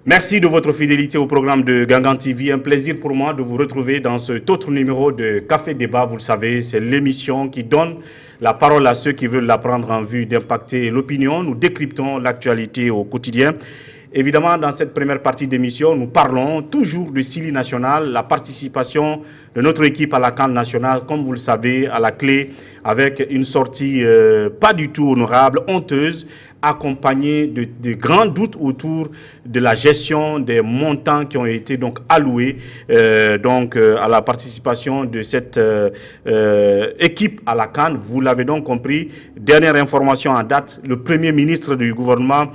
Merci de votre fidélité au programme de Gangan TV. Un plaisir pour moi de vous retrouver dans cet autre numéro de Café Débat. Vous le savez, c'est l'émission qui donne la parole à ceux qui veulent la prendre en vue d'impacter l'opinion. Nous décryptons l'actualité au quotidien. Évidemment, dans cette première partie d'émission, nous parlons toujours de Sili National, la participation de notre équipe à la CAN nationale, comme vous le savez, à la clé, avec une sortie pas du tout honorable, honteuse, accompagné de grands doutes autour de la gestion des montants qui ont été donc alloués à la participation de cette équipe à la CAN. Vous l'avez donc compris, dernière information en date, le Premier ministre du gouvernement,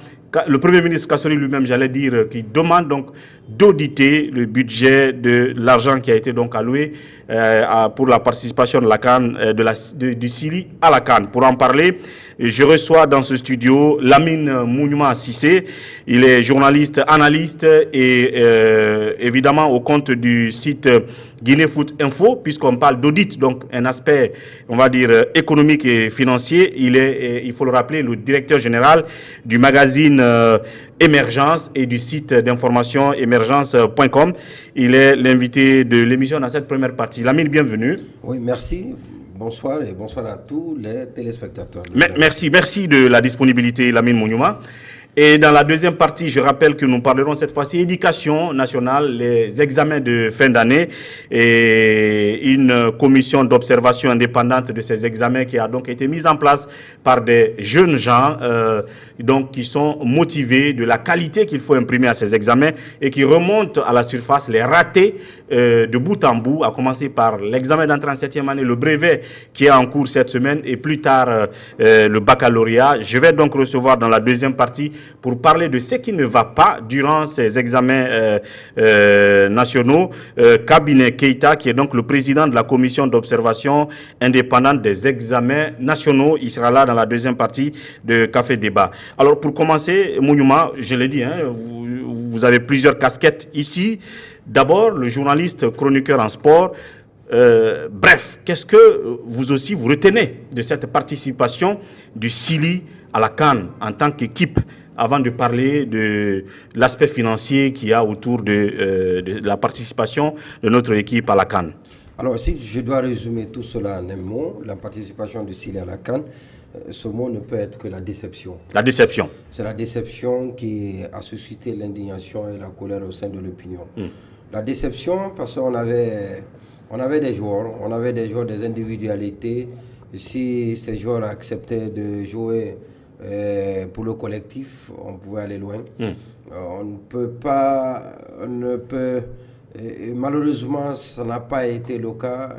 le Premier ministre Kassori lui-même, j'allais dire, qui demande donc d'auditer le budget de l'argent qui a été donc alloué pour la participation de la CAN, du Sili à la CAN. Pour en parler, je reçois dans ce studio Lamine Mouniouma Sissé. Il est journaliste, analyste et évidemment au compte du site Guinée Foot Info, puisqu'on parle d'audit, donc un aspect, on va dire, économique et financier. Il est, il faut le rappeler, le directeur général du magazine Émergence et du site d'information émergence.com. Il est l'invité de l'émission dans cette première partie. Lamine, bienvenue. Oui, merci. Bonsoir et bonsoir à tous les téléspectateurs. Merci de la disponibilité, Lamine Mouniouma. Et dans la deuxième partie, je rappelle que nous parlerons cette fois-ci éducation nationale, les examens de fin d'année et une commission d'observation indépendante de ces examens qui a donc été mise en place par des jeunes gens donc qui sont motivés de la qualité qu'il faut imprimer à ces examens et qui remontent à la surface les ratés de bout en bout, à commencer par l'examen d'entrée en 7e année, le brevet qui est en cours cette semaine et plus tard le baccalauréat. Je vais donc recevoir dans la deuxième partie pour parler de ce qui ne va pas durant ces examens nationaux, Cabinet Keita, qui est donc le président de la commission d'observation indépendante des examens nationaux. Il sera là dans la deuxième partie de Café Débat. Alors pour commencer, Mouniouma, je l'ai dit, hein, vous avez plusieurs casquettes ici. D'abord, le journaliste chroniqueur en sport. Bref, qu'est-ce que vous aussi vous retenez de cette participation du Sili à la CAN en tant qu'équipe, avant de parler de l'aspect financier qu'il y a autour de la participation de notre équipe à la CAN? Alors, si je dois résumer tout cela en un mot, la participation du Sili à la CAN, ce mot ne peut être que la déception. La déception. C'est la déception qui a suscité l'indignation et la colère au sein de l'opinion. La déception parce qu'on avait des joueurs, des individualités. Si ces joueurs acceptaient de jouer pour le collectif, on pouvait aller loin. Malheureusement, ça n'a pas été le cas,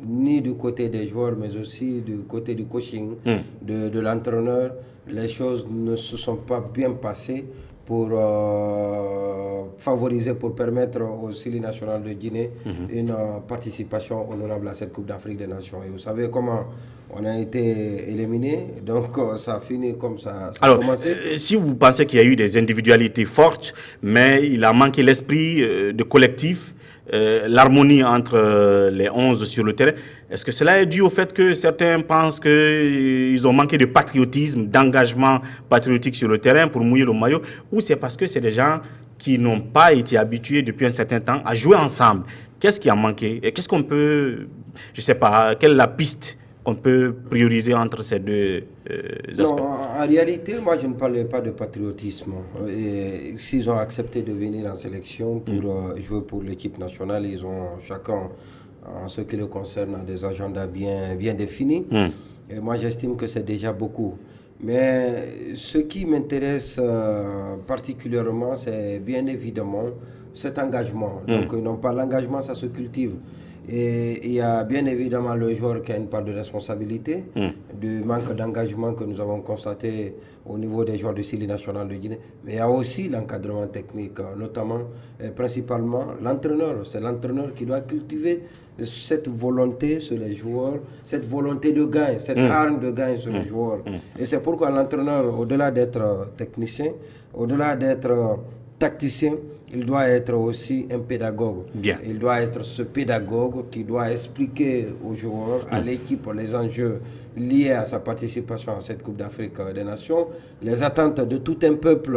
ni du côté des joueurs, mais aussi du côté du coaching, de l'entraîneur. Les choses ne se sont pas bien passées pour favoriser, pour permettre au Sili national de Guinée une participation honorable à cette Coupe d'Afrique des Nations. Et vous savez comment on a été éliminé, donc ça a fini comme ça. Alors, si vous pensez qu'il y a eu des individualités fortes, mais il a manqué l'esprit de collectif, l'harmonie entre les 11 sur le terrain, est-ce que cela est dû au fait que certains pensent qu'ils ont manqué de patriotisme, d'engagement patriotique sur le terrain pour mouiller le maillot, ou c'est parce que c'est des gens qui n'ont pas été habitués depuis un certain temps à jouer ensemble? Qu'est-ce qui a manqué? Et qu'est-ce qu'on peut, je ne sais pas, quelle est la piste qu'on peut prioriser entre ces deux aspects? Non, en réalité, moi je ne parlais pas de patriotisme. S'ils ont accepté de venir en sélection pour jouer pour l'équipe nationale, ils ont chacun, en ce qui le concerne, des agendas bien définis. Et moi j'estime que c'est déjà beaucoup. Mais ce qui m'intéresse particulièrement, c'est bien évidemment cet engagement. Donc non pas l'engagement, ça se cultive. Et il y a bien évidemment le joueur qui a une part de responsabilité, du manque d'engagement que nous avons constaté au niveau des joueurs du Sili national de Guinée. Mais il y a aussi l'encadrement technique, notamment, et principalement l'entraîneur. C'est l'entraîneur qui doit cultiver cette volonté sur les joueurs, cette volonté de gain, cette arme de gain sur les joueurs. Et c'est pourquoi l'entraîneur, au-delà d'être technicien, au-delà d'être tacticien, il doit être aussi un pédagogue. Bien. Il doit être ce pédagogue qui doit expliquer aux joueurs, à l'équipe, les enjeux liés à sa participation à cette Coupe d'Afrique des Nations, les attentes de tout un peuple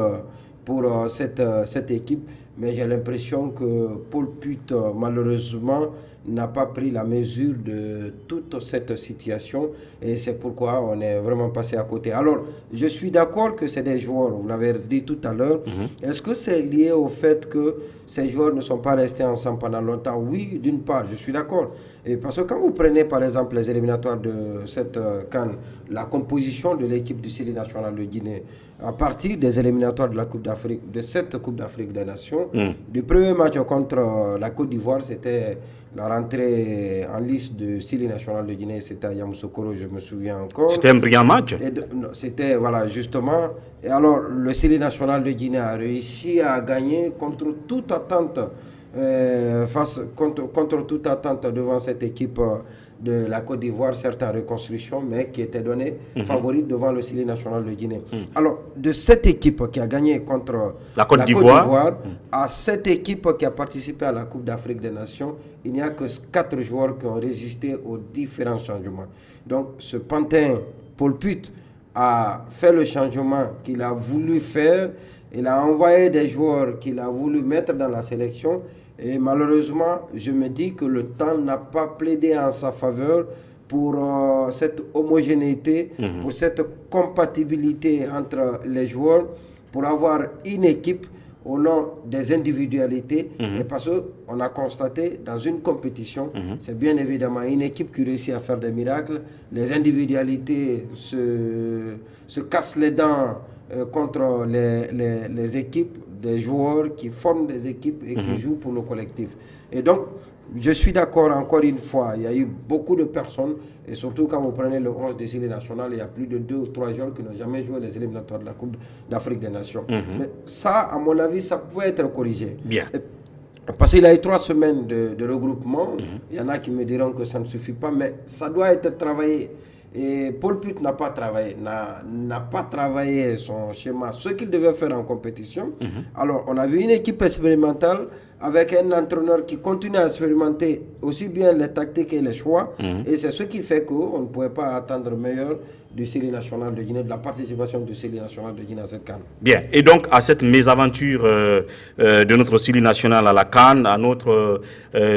pour cette équipe, mais j'ai l'impression que Paul Putte, malheureusement, n'a pas pris la mesure de toute cette situation et c'est pourquoi on est vraiment passé à côté. Alors, je suis d'accord que c'est des joueurs, vous l'avez dit tout à l'heure. Est-ce que c'est lié au fait que ces joueurs ne sont pas restés ensemble pendant longtemps? Oui, d'une part, je suis d'accord. Et parce que quand vous prenez par exemple les éliminatoires de cette CAN, la composition de l'équipe du Syli national de Guinée, à partir des éliminatoires de la Coupe d'Afrique, de cette Coupe d'Afrique des Nations, du premier match contre la Côte d'Ivoire, c'était la rentrée en liste de Syli national de Guinée, c'était à Yamoussoukro, je me souviens encore. C'était un brillant match. C'était, voilà, justement. Et alors, le Syli national de Guinée a réussi à gagner contre toute attente, contre toute attente devant cette équipe de la Côte d'Ivoire, certes en reconstruction, mais qui était donnée favorite devant le Syli national de Guinée. Alors, de cette équipe qui a gagné contre la Côte d'Ivoire, à cette équipe qui a participé à la Coupe d'Afrique des Nations, il n'y a que 4 joueurs qui ont résisté aux différents changements. Donc, ce pantin, Paul Putte, a fait le changement qu'il a voulu faire. Il a envoyé des joueurs qu'il a voulu mettre dans la sélection. Et malheureusement, je me dis que le temps n'a pas plaidé en sa faveur pour cette homogénéité, pour cette compatibilité entre les joueurs, pour avoir une équipe au nom des individualités. Et parce qu'on a constaté dans une compétition, c'est bien évidemment une équipe qui réussit à faire des miracles. Les individualités se cassent les dents contre les équipes, des joueurs qui forment des équipes et qui jouent pour le collectif. Et donc, je suis d'accord encore une fois, il y a eu beaucoup de personnes, et surtout quand vous prenez le 11 des Syli national, il y a plus de 2 ou 3 joueurs qui n'ont jamais joué les éliminatoires de la Coupe d'Afrique des Nations. Mais ça, à mon avis, ça pouvait être corrigé. Bien. Parce qu'il y a eu 3 semaines de regroupement, il y en a qui me diront que ça ne suffit pas, mais ça doit être travaillé. Et Paul Putte n'a pas travaillé son schéma, ce qu'il devait faire en compétition. Alors, on a vu une équipe expérimentale avec un entraîneur qui continue à expérimenter aussi bien les tactiques et les choix. Et c'est ce qui fait qu'on ne pouvait pas attendre meilleur du Syli national de Guinée, de la participation du Syli national de Guinée à cette CAN. Bien, et donc à cette mésaventure de notre Syli national à la CAN, à notre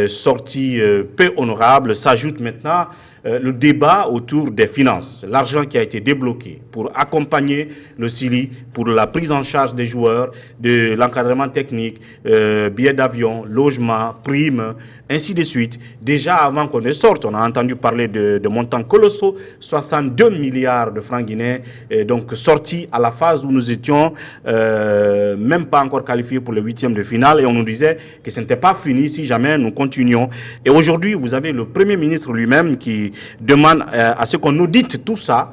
sortie peu honorable, s'ajoute maintenant le débat autour des finances, l'argent qui a été débloqué pour accompagner le Syli, pour la prise en charge des joueurs, de l'encadrement technique, billets d'avion, logement, primes, ainsi de suite. Déjà avant qu'on ne sorte, on a entendu parler de montants colossaux, 62 milliards de francs guinéens, donc sortis à la phase où nous étions même pas encore qualifiés pour le 8e de finale, et on nous disait que ce n'était pas fini si jamais nous continuions. Et aujourd'hui, vous avez le Premier ministre lui-même qui demande à ce qu'on audite tout ça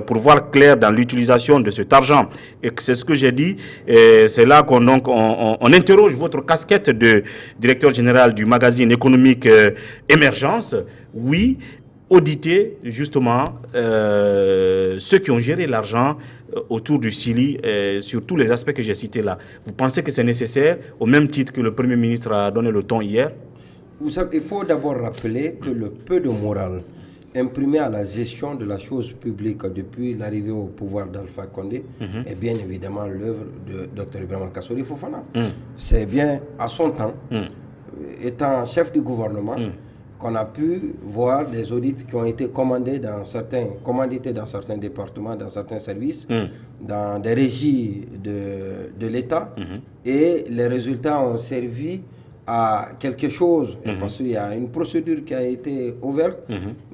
pour voir clair dans l'utilisation de cet argent. Et c'est ce que j'ai dit, c'est là qu'on interroge votre casquette de directeur général du magazine économique Émergence. Oui, auditer justement ceux qui ont géré l'argent autour du Syli sur tous les aspects que j'ai cités là. Vous pensez que c'est nécessaire, au même titre que le Premier ministre a donné le ton hier? Vous savez, il faut d'abord rappeler que le peu de morale imprimé à la gestion de la chose publique depuis l'arrivée au pouvoir d'Alpha Condé est bien évidemment l'œuvre de Dr Ibrahima Kassori Fofana. C'est bien à son temps, étant chef du gouvernement, qu'on a pu voir des audits qui ont été commandités dans certains départements, dans certains services, dans des régies de l'État, et les résultats ont servi à quelque chose, parce qu'il y a une procédure qui a été ouverte,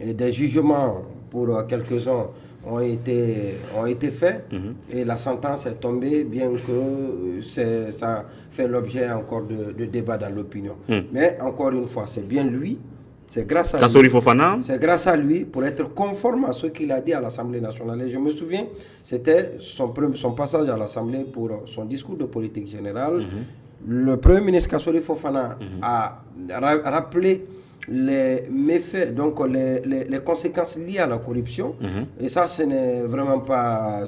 et des jugements pour quelques-uns ont été faits, et la sentence est tombée, bien que ça fait l'objet encore de débats dans l'opinion. Mais encore une fois, c'est bien lui, c'est grâce à lui, c'est grâce à lui pour être conforme à ce qu'il a dit à l'Assemblée nationale. Et je me souviens, c'était son passage à l'Assemblée pour son discours de politique générale. Le Premier ministre Kassori Fofana a rappelé les méfaits, donc les conséquences liées à la corruption. Et ça, ce n'est vraiment pas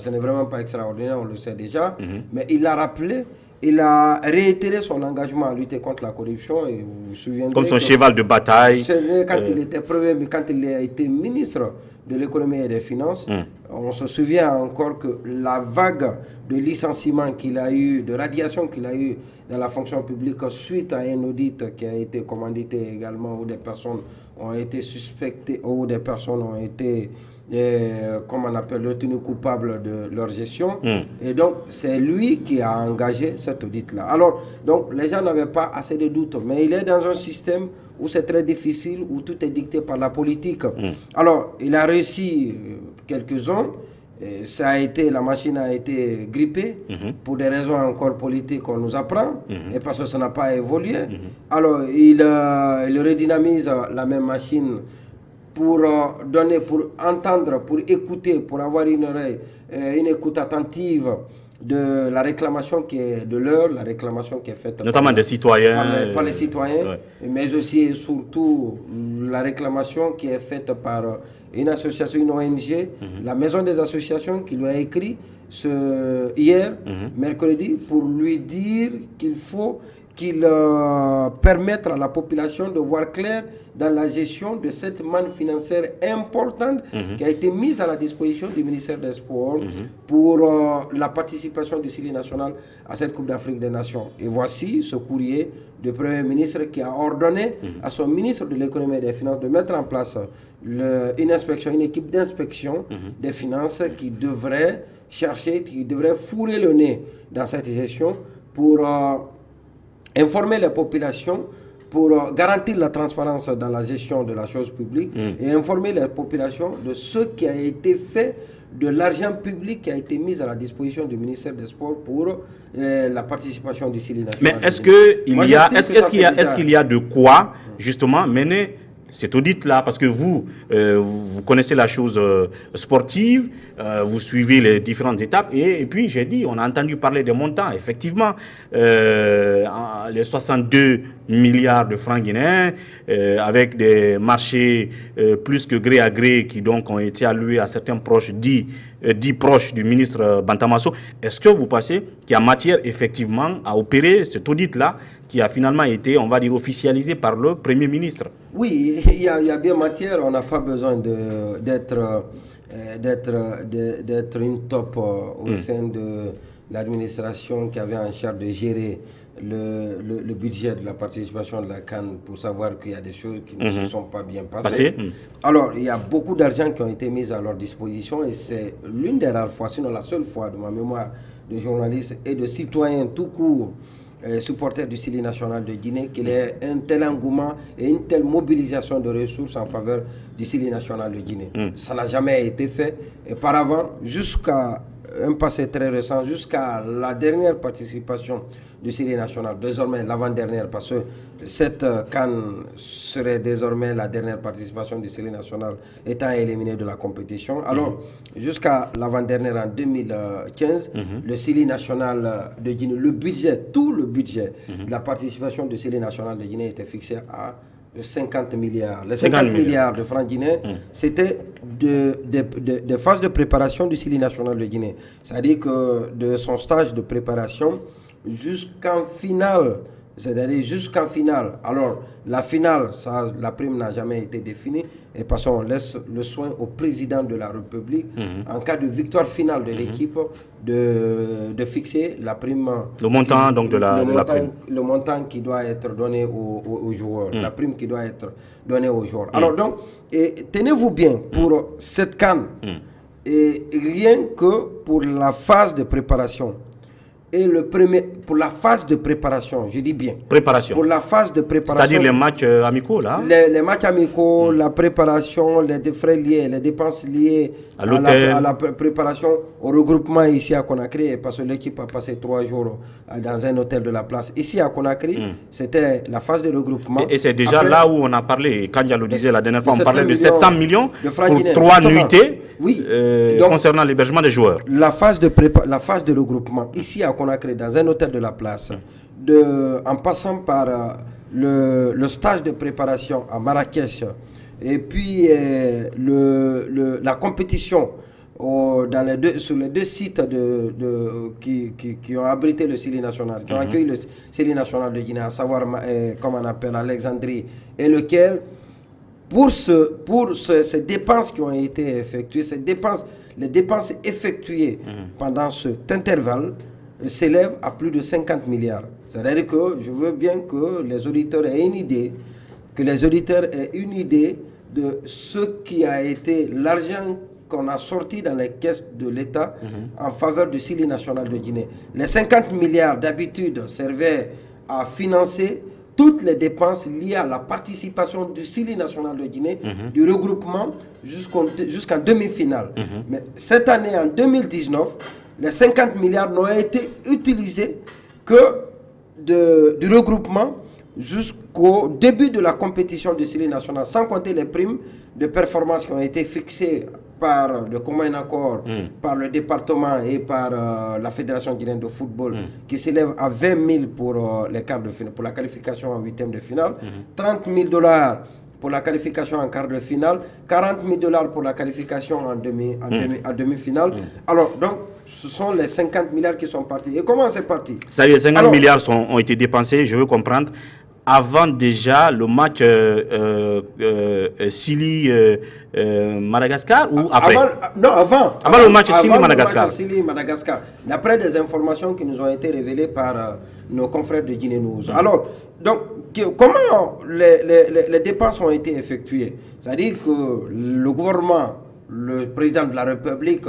extraordinaire, on le sait déjà. Mais il l'a rappelé. Il a réitéré son engagement à lutter contre la corruption. Et vous vous souvenez comme son cheval de bataille. Quand il était premier, mais quand il a été ministre de l'économie et des finances, On se souvient encore que la vague de licenciements qu'il a eu, de radiation qu'il a eu dans la fonction publique suite à un audit qui a été commandité également, où des personnes ont été suspectées, où des personnes ont été, comme on appelle, retenues coupables de leur gestion. Et donc, c'est lui qui a engagé cet audit-là. Alors, donc, les gens n'avaient pas assez de doutes, mais il est dans un système où c'est très difficile, où tout est dicté par la politique. Alors, il a réussi quelques-uns. Ça a été, la machine a été grippée pour des raisons encore politiques, on nous apprend, et parce que ça n'a pas évolué. Alors, il redynamise la même machine pour donner, pour entendre, pour écouter, pour avoir une oreille, une écoute attentive de la réclamation qui est de l'heure, la réclamation qui est faite notamment des citoyens, par les citoyens, mais aussi et surtout la réclamation qui est faite par une association, une ONG, la Maison des associations, qui lui a écrit hier, mercredi, pour lui dire qu'il faut qu'il permette à la population de voir clair dans la gestion de cette manne financière importante qui a été mise à la disposition du ministère des Sports pour la participation du Syli national à cette Coupe d'Afrique des Nations. Et voici ce courrier du Premier ministre qui a ordonné à son ministre de l'économie et des finances de mettre en place une inspection, une équipe d'inspection des finances qui devrait chercher, qui devrait fourrer le nez dans cette gestion pour informer les populations, pour garantir la transparence dans la gestion de la chose publique et informer les populations de ce qui a été fait de l'argent public qui a été mis à la disposition du ministère des Sports pour la participation du Syli national. Mais est-ce qu'il y a de quoi justement mener cet audit-là, parce que vous connaissez la chose sportive, vous suivez les différentes étapes, et puis j'ai dit, on a entendu parler des montants, effectivement, les 62 milliards de francs guinéens, avec des marchés plus que gré à gré qui donc ont été alloués à certains proches, dits proches du ministre Bantamasso. Est-ce que vous pensez qu'il y a matière effectivement à opérer cet audit-là, qui a finalement été, on va dire, officialisé par le Premier ministre? Oui, il y a bien matière. On n'a pas besoin d'être une top au sein de l'administration qui avait en charge de gérer le budget de la participation de la CAN pour savoir qu'il y a des choses qui ne se sont pas bien passées. Alors, il y a beaucoup d'argent qui ont été mis à leur disposition et c'est l'une des rares fois, sinon la seule fois de ma mémoire de journaliste et de citoyen tout court, supporters du Syli national de Guinée, qu'il y ait un tel engouement et une telle mobilisation de ressources en faveur du Syli national de Guinée. Ça n'a jamais été fait. Et par avant, jusqu'à un passé très récent, jusqu'à la dernière participation du Syli national, désormais l'avant-dernière, parce que cette CAN serait désormais la dernière participation du Syli national étant éliminé de la compétition. Alors, jusqu'à l'avant-dernière en 2015, le Syli national de Guinée, le budget, tout le budget de la participation du Syli national de Guinée était fixé à 50 milliards. Les 50 milliards de francs guinéens, c'était des phases de préparation du Syli national de Guinée. C'est-à-dire que de son stage de préparation jusqu'en finale, c'est-à-dire jusqu'en finale. Alors, la finale, ça, la prime n'a jamais été définie, et parce qu'on laisse le soin au président de la République, en cas de victoire finale de l'équipe, de fixer la prime. Le montant donc de la prime. Le montant qui doit être donné aux joueurs, la prime qui doit être donnée aux joueurs. Alors donc, tenez-vous bien, pour cette CAN, et rien que pour la phase de préparation, et pour la phase de préparation, je dis bien. Préparation. Pour la phase de préparation. C'est-à-dire les matchs amicaux, là? Les matchs amicaux, la préparation, les frais liés, les dépenses liées à la préparation, au regroupement ici à Conakry, parce que l'équipe a passé 3 jours dans un hôtel de la place. Ici à Conakry, c'était la phase de regroupement. Et c'est déjà là où on a parlé, quand Diallo disait la dernière fois, on parlait de 700 millions pour Guinéens, 3 nuitées donc, concernant l'hébergement des joueurs. La phase de regroupement, ici à Conakry, dans un hôtel de la place, en passant par le stage de préparation à Marrakech, et puis la compétition sur les 2 sites qui ont abrité le Syli national, qui ont accueilli le Syli national de Guinée, à savoir, comme on appelle, Alexandrie, et lequel, pour ces dépenses qui ont été effectuées, ces dépenses, les dépenses effectuées pendant cet intervalle s'élèvent à plus de 50 milliards. C'est-à-dire que je veux bien que les auditeurs aient une idée, de ce qui a été l'argent qu'on a sorti dans les caisses de l'État en faveur du Syli national de Guinée. Les 50 milliards d'habitude servaient à financer toutes les dépenses liées à la participation du Syli national de Guinée, du regroupement jusqu'en demi-finale. Mais cette année, en 2019, les 50 milliards n'ont été utilisés que du regroupement jusqu'au début de la compétition du Syli national, sans compter les primes de performance qui ont été fixées par le commun accord, par le département et par la Fédération guinéenne de football, qui s'élève à 20 000 pour les quarts de finale, pour la qualification en huitième de finale, 30 000 $ pour la qualification en quart de finale, 40 000 $ pour la qualification en demi-finale. Alors, donc, ce sont les 50 milliards qui sont partis. Et comment c'est parti? C'est-à-dire 50 milliards ont été dépensés, je veux comprendre, avant déjà le match Syli-Madagascar ou après? Avant le match Syli-Madagascar. D'après des informations qui nous ont été révélées par nos confrères de Guinée News. Alors, donc, comment les dépenses ont été effectuées? C'est-à-dire que le gouvernement, le président de la République,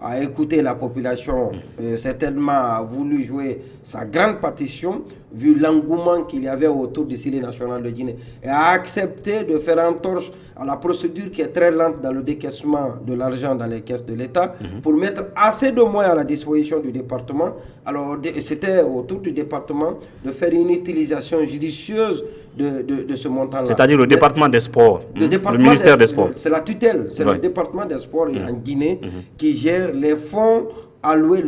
a écouté la population, certainement a voulu jouer sa grande partition, vu l'engouement qu'il y avait autour du Syli national de Guinée, et a accepté de faire entorse à la procédure qui est très lente dans le décaissement de l'argent dans les caisses de l'État, pour mettre assez de moyens à la disposition du département. Alors c'était autour du département de faire une utilisation judicieuse de ce montant-là. C'est-à-dire le département des sports, le ministère des sports. C'est la tutelle, c'est le département des sports en Guinée qui gère les fonds alloués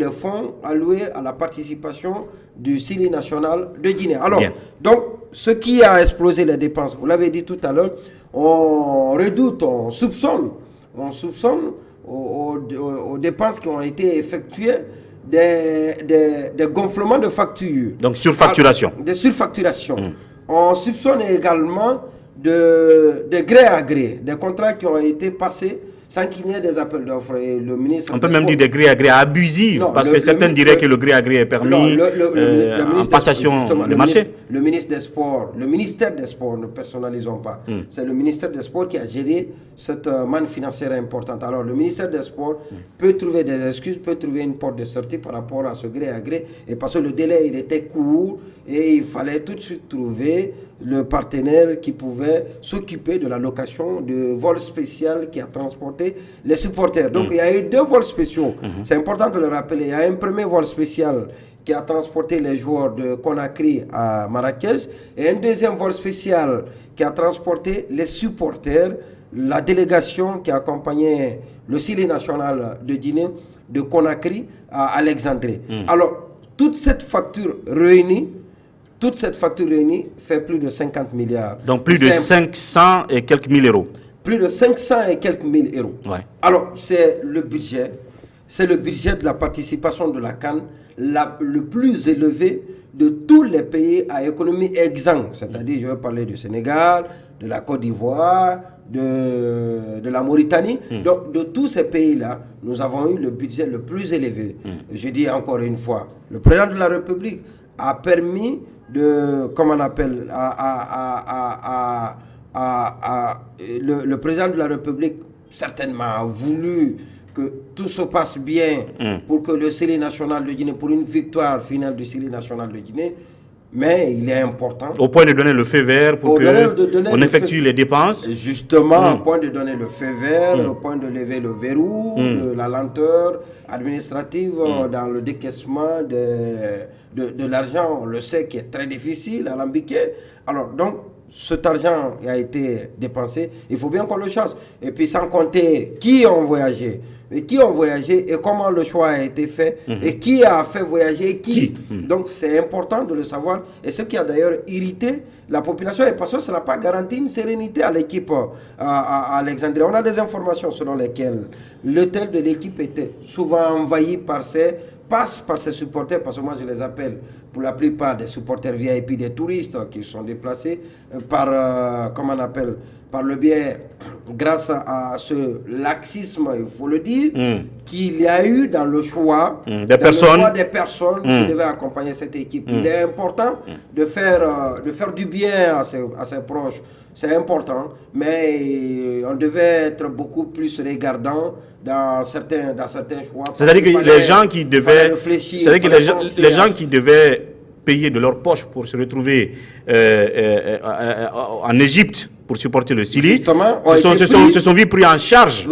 à la participation du Syli national de Guinée. Alors, donc, ce qui a explosé les dépenses, vous l'avez dit tout à l'heure, on redoute, on soupçonne aux dépenses qui ont été effectuées des gonflements de factures. Donc, surfacturation. Des surfacturations. On soupçonne également de gré à gré, des contrats qui ont été passés sans qu'il n'y ait des appels d'offres. On peut même dire des gré à gré abusifs, parce que certains diraient que le gré à gré est permis en passation de marché. Le ministre des Sports, le ministère des Sports, ne personnalisons pas, c'est le ministère des Sports qui a géré cette manne financière importante. Alors le ministère des Sports peut trouver des excuses, peut trouver une porte de sortie par rapport à ce gré à gré, et parce que le délai il était court et il fallait tout de suite trouver le partenaire qui pouvait s'occuper de la location de vols spéciaux qui a transporté les supporters. Donc il y a eu deux vols spéciaux, c'est important de le rappeler. Il y a un premier vol spécial qui a transporté les joueurs de Conakry à Marrakech, et un deuxième vol spécial qui a transporté les supporters, la délégation qui accompagnait le Syli national de Guinée de Conakry à Alexandrie. Alors, toute cette facture réunie fait plus de 50 milliards. Donc plus de 500 et quelques mille euros. Plus de 500 et quelques mille euros. Ouais. Alors, c'est le budget de la participation de la CAN le plus élevé de tous les pays à économie exempte. C'est-à-dire, je vais parler du Sénégal, de la Côte d'Ivoire, de la Mauritanie. Donc, de tous ces pays-là, nous avons eu le budget le plus élevé. Je dis encore une fois, le président de la République a permis de, comment on appelle, le président de la République certainement a voulu que tout se passe bien pour que le Syli national de Guinée, pour une victoire finale du Syli national de Guinée, mais il est important. Au point de donner le feu vert pour qu'on effectue les dépenses. Justement, au point de donner le feu vert, au point de lever le verrou, de la lenteur administrative dans le décaissement de l'argent, on le sait, qui est très difficile à alambiquer. Alors, donc, cet argent a été dépensé, il faut bien qu'on le chasse. Et puis, sans compter qui ont voyagé. Et comment le choix a été fait, et qui a fait voyager qui. Donc c'est important de le savoir, et ce qui a d'ailleurs irrité la population, et parce que ça n'a pas garanti une sérénité à l'équipe à Alexandrie. On a des informations selon lesquelles l'hôtel de l'équipe était souvent envahi par ses supporters, parce que moi je les appelle pour la plupart des supporters VIP, des touristes qui sont déplacés par, comment on appelle, par le biais, grâce à ce laxisme, il faut le dire, qu'il y a eu dans le choix des personnes qui devaient accompagner cette équipe. Il est important de faire du bien à ses proches. C'est important, mais on devait être beaucoup plus regardant dans certains choix. C'est-à-dire que les gens qui devaient, les gens qui devaient payer de leur poche pour se retrouver en Égypte pour supporter le Sili, se sont vus pris en charge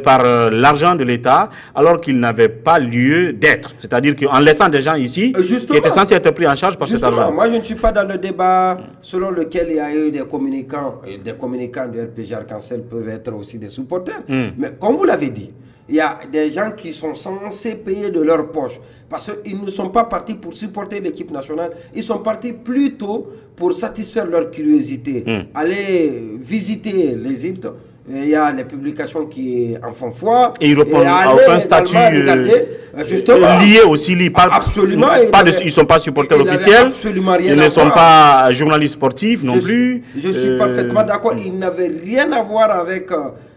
par l'argent de l'État, alors qu'ils n'avaient pas lieu d'être. C'est-à-dire qu'en laissant des gens ici, qui étaient censés être pris en charge par cet argent. Moi, je ne suis pas dans le débat selon lequel il y a eu des communicants, et des communicants de RPG Arc-en-Ciel peuvent être aussi des supporters. Mais comme vous l'avez dit, il y a des gens qui sont censés payer de leur poche parce qu'ils ne sont pas partis pour supporter l'équipe nationale, ils sont partis plutôt pour satisfaire leur curiosité, aller visiter l'Égypte. Il y a les publications qui en font foi. Et ils répondent à aucun statut lié au Sili. Absolument. Ils ne sont pas supporters officiels. Ils ne sont pas journalistes sportifs non plus. Je suis parfaitement d'accord. Ils n'avaient rien à voir avec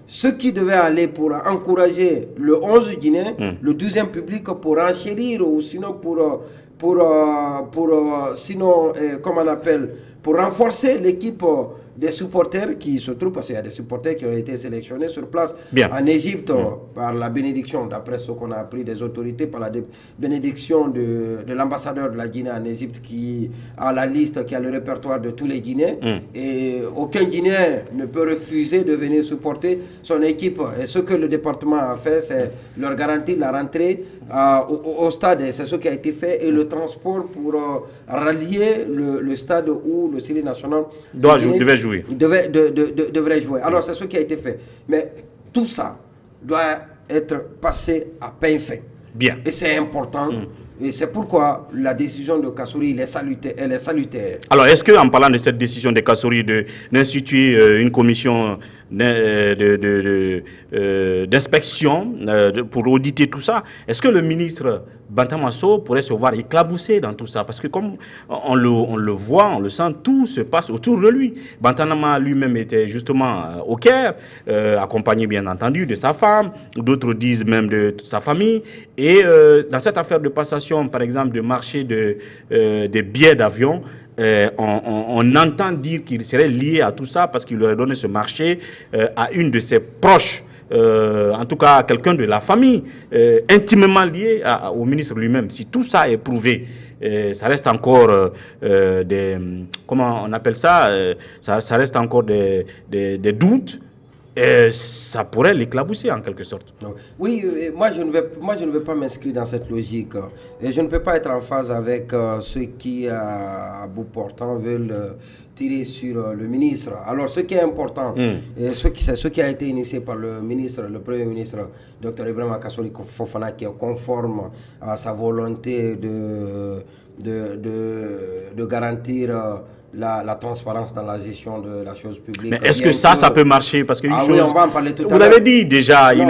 ceux qui devaient aller pour encourager le 11 guinéen, le 12e public, pour enchérir ou sinon comment on appelle, pour renforcer l'équipe des supporters qui se trouvent, parce qu'il y a des supporters qui ont été sélectionnés sur place en Égypte par la bénédiction, d'après ce qu'on a appris des autorités, par la bénédiction de l'ambassadeur de la Guinée en Égypte qui a la liste, qui a le répertoire de tous les Guinéens. Et aucun Guinéen ne peut refuser de venir supporter son équipe. Et ce que le département a fait, c'est leur garantir la rentrée au stade. C'est ce qui a été fait, et le transport pour rallier le stade où le Sili national devait jouer. Alors c'est ce qui a été fait. Mais tout ça doit être passé à peine fait. Bien. Et c'est important. Et c'est pourquoi la décision de Kassouri, elle est salutaire. Alors, est-ce qu'en parlant de cette décision de Kassouri d'instituer une commission d'inspection pour auditer tout ça, est-ce que le ministre Bantamasso pourrait se voir éclaboussé dans tout ça? Parce que comme on le voit, on le sent, tout se passe autour de lui. Bantama lui-même était justement au Caire, accompagné bien entendu de sa femme, d'autres disent même de toute sa famille. Et dans cette affaire de passation, par exemple, de marché des billets d'avion, on entend dire qu'il serait lié à tout ça parce qu'il aurait donné ce marché à une de ses proches, en tout cas à quelqu'un de la famille, intimement lié au ministre lui-même. Si tout ça est prouvé, ça reste encore comment on appelle ça, ça reste encore des doutes. Ça pourrait l'éclabousser en quelque sorte. Oui, moi je ne vais pas m'inscrire dans cette logique. Et je ne peux pas être en phase avec ceux qui, à bout portant, veulent tirer sur le ministre. Alors ce qui est important, c'est ce qui a été initié par le Premier ministre, Dr Ibrahima Kassouri Fofana, qui est conforme à sa volonté de garantir la transparence dans la gestion de la chose publique. Mais est-ce que ça peut marcher? Parce que oui, on va en parler tout à l'heure. Vous l'avez dit déjà, il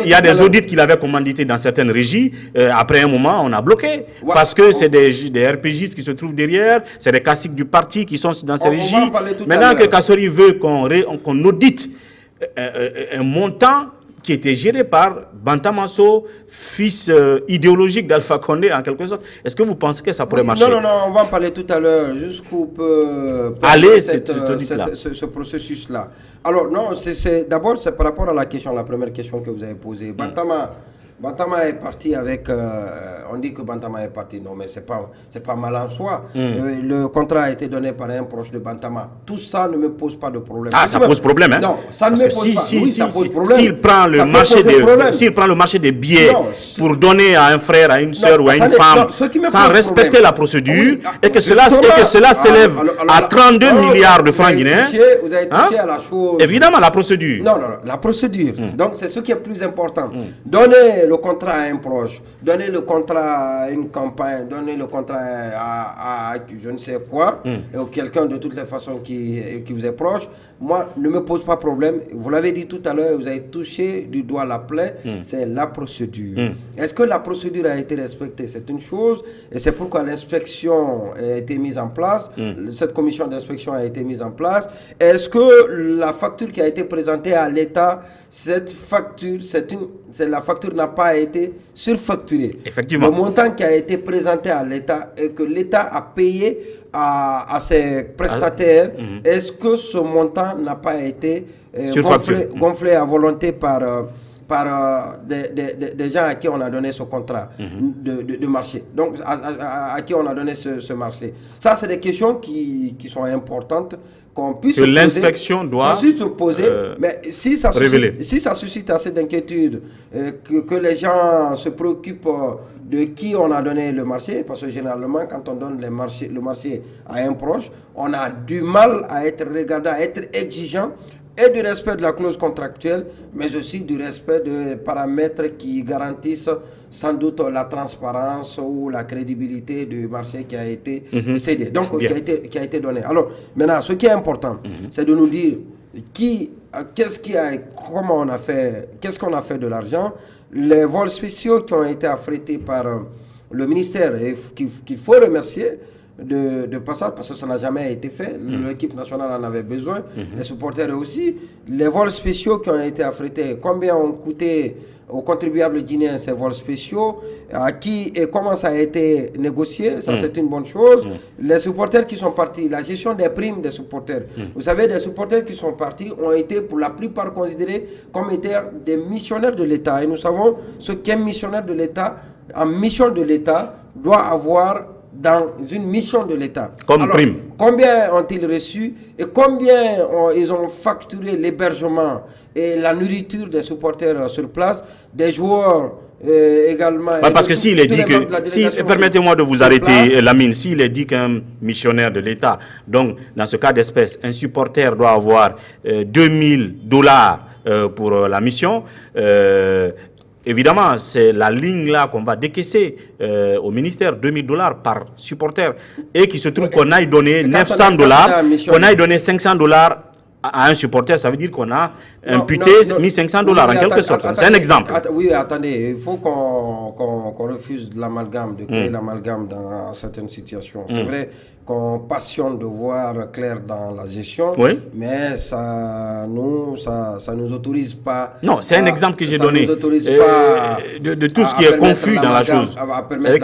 y a des audits qu'il avait commandités dans certaines régies. Après un moment, on a bloqué. Parce que c'est des RPGistes qui se trouvent derrière, c'est des caciques du parti qui sont dans ces régies. Maintenant que Kassouri veut qu'on audite un montant qui était géré par Bantamasso, fils idéologique d'Alpha Condé en quelque sorte. Est-ce que vous pensez que ça pourrait marcher? Non, on va en parler tout à l'heure, jusqu'où peut aller ce processus-là. Alors non, d'abord c'est par rapport à la première question que vous avez posée. Bantama est parti avec, on dit que Bantama est parti, non mais c'est pas mal en soi. Le contrat a été donné par un proche de Bantama. Tout ça ne me pose pas de problème. Ah, ça pose problème, hein? Non, ça ne me pose pas. Oui, ça pose problème. S'il prend le marché des billets pour donner à un frère, à une soeur ou à une femme, sans respecter la procédure, et que cela s'élève à 32 milliards de francs guinéens, vous avez touché à la chose. Évidemment, la procédure. Non, la procédure. Donc c'est ce qui est plus important. Donner le contrat à un proche, donner le contrat à une campagne, donner le contrat à je ne sais quoi, ou quelqu'un de toutes les façons qui vous est proche, moi, ne me pose pas problème. Vous l'avez dit tout à l'heure, vous avez touché du doigt la plaie, c'est la procédure. Est-ce que la procédure a été respectée? C'est une chose, et c'est pourquoi l'inspection a été mise en place, cette commission d'inspection a été mise en place. Est-ce que la facture qui a été présentée à l'État, cette facture, la facture n'a pas été surfacturée? Effectivement. Le montant qui a été présenté à l'État et que l'État a payé à ses prestataires, est-ce que ce montant n'a pas été gonflé à volonté par des gens à qui on a donné ce contrat de marché, donc à qui on a donné ce marché? Ça, c'est des questions qui sont importantes, qu'on puisse que l'inspection doit poser, mais si ça suscite assez d'inquiétude, que les gens se préoccupent de qui on a donné le marché, parce que généralement quand on donne le marché à un proche, on a du mal à être regardant, à être exigeant, et du respect de la clause contractuelle, mais aussi du respect des paramètres qui garantissent sans doute la transparence ou la crédibilité du marché qui a été cédé, donc qui a été donné. Alors, maintenant, ce qui est important, c'est de nous dire comment on a fait, qu'est-ce qu'on a fait de l'argent. Les vols spéciaux qui ont été affrétés par le ministère, et qu'il faut remercier, de passage, parce que ça n'a jamais été fait. L'équipe nationale en avait besoin, les supporters aussi. Les vols spéciaux qui ont été affrétés, combien ont coûté aux contribuables guinéens ces vols spéciaux, à qui et comment ça a été négocié, ça c'est une bonne chose. Les supporters qui sont partis, la gestion des primes des supporters. Vous savez, des supporters qui sont partis ont été pour la plupart considérés comme étant des missionnaires de l'État. Et nous savons ce qu'un missionnaire de l'État, en mission de l'État, doit avoir dans une mission de l'État. Comme prime. Combien ont-ils reçu et combien ils ont facturé l'hébergement et la nourriture des supporters sur place, des joueurs également. Parce que s'il est dit que, permettez-moi de vous arrêter, Lamine, s'il est dit qu'un missionnaire de l'État, donc dans ce cas d'espèce, un supporter doit avoir $2000 pour la mission, évidemment, c'est la ligne là qu'on va décaisser au ministère, $2000 par supporter, et qui se trouve qu'on aille donner $900, qu'on aille donner $500 à un supporter, ça veut dire qu'on a imputé $1500 en quelque sorte. C'est un exemple. Oui, attendez, il faut qu'on refuse l'amalgame, de créer l'amalgame dans certaines situations. C'est vrai qu'on passionne de voir clair dans la gestion, mais ça nous autorise pas. Non, c'est un exemple que j'ai donné de tout ce qui est confus dans la chose.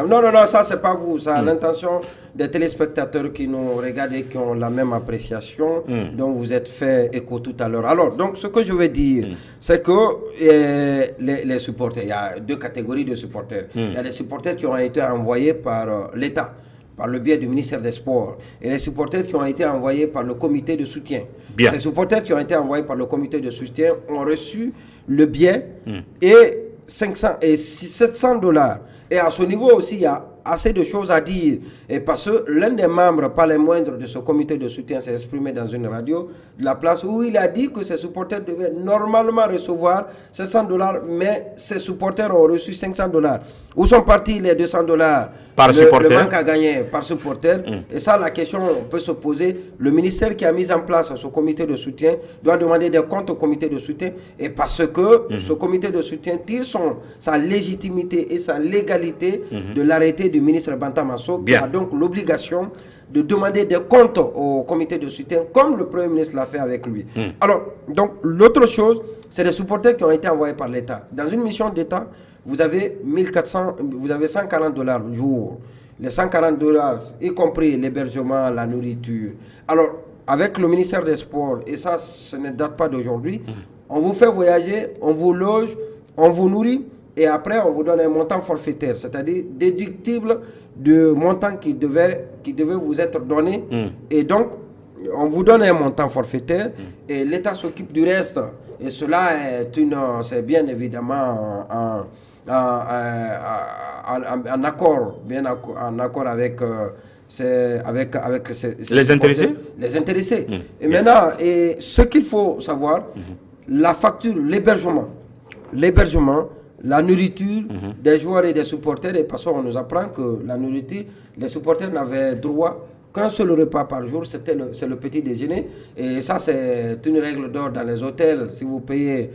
Non, ça c'est pas vous, ça l'intention des téléspectateurs qui nous regardent et qui ont la même appréciation dont vous êtes fait écho tout à l'heure. Alors, donc ce que je veux dire, c'est que les supporters, il y a deux catégories de supporters. Il y a des supporters qui ont été envoyés par l'État, par le biais du ministère des Sports, et les supporters qui ont été envoyés par le comité de soutien. Ces supporters qui ont été envoyés par le comité de soutien ont reçu le billet et $700. Et à ce niveau aussi, il y a assez de choses à dire, et parce que l'un des membres, pas les moindres, de ce comité de soutien s'est exprimé dans une radio de la place où il a dit que ses supporters devaient normalement recevoir $700, mais ses supporters ont reçu $500. Où sont partis les $200 par supporter? Le manque à gagner par supporter. Et ça, la question peut se poser. Le ministère qui a mis en place ce comité de soutien doit demander des comptes au comité de soutien, et parce que ce comité de soutien tire sa légitimité et sa légalité de l'arrêté du ministre Bantamasso, qui a donc l'obligation de demander des comptes au comité de soutien, comme le Premier ministre l'a fait avec lui. Alors, donc, l'autre chose, c'est les supporters qui ont été envoyés par l'État. Dans une mission d'État, vous avez $140 jour. Les $140, y compris l'hébergement, la nourriture. Alors, avec le ministère des Sports, et ça, ce ne date pas d'aujourd'hui, on vous fait voyager, on vous loge, on vous nourrit, et après on vous donne un montant forfaitaire, c'est-à-dire déductible du montant qui devait vous être donné. Et donc, on vous donne un montant forfaitaire, et l'État s'occupe du reste. Et cela c'est bien évidemment en accord avec les intéressés. Les intéressés. Et maintenant, ce qu'il faut savoir, la facture, l'hébergement, la nourriture des joueurs et des supporters, et parce qu'on nous apprend que la nourriture, les supporters n'avaient droit qu'un seul repas par jour, c'est le petit déjeuner. Et ça, c'est une règle d'or dans les hôtels. Si vous payez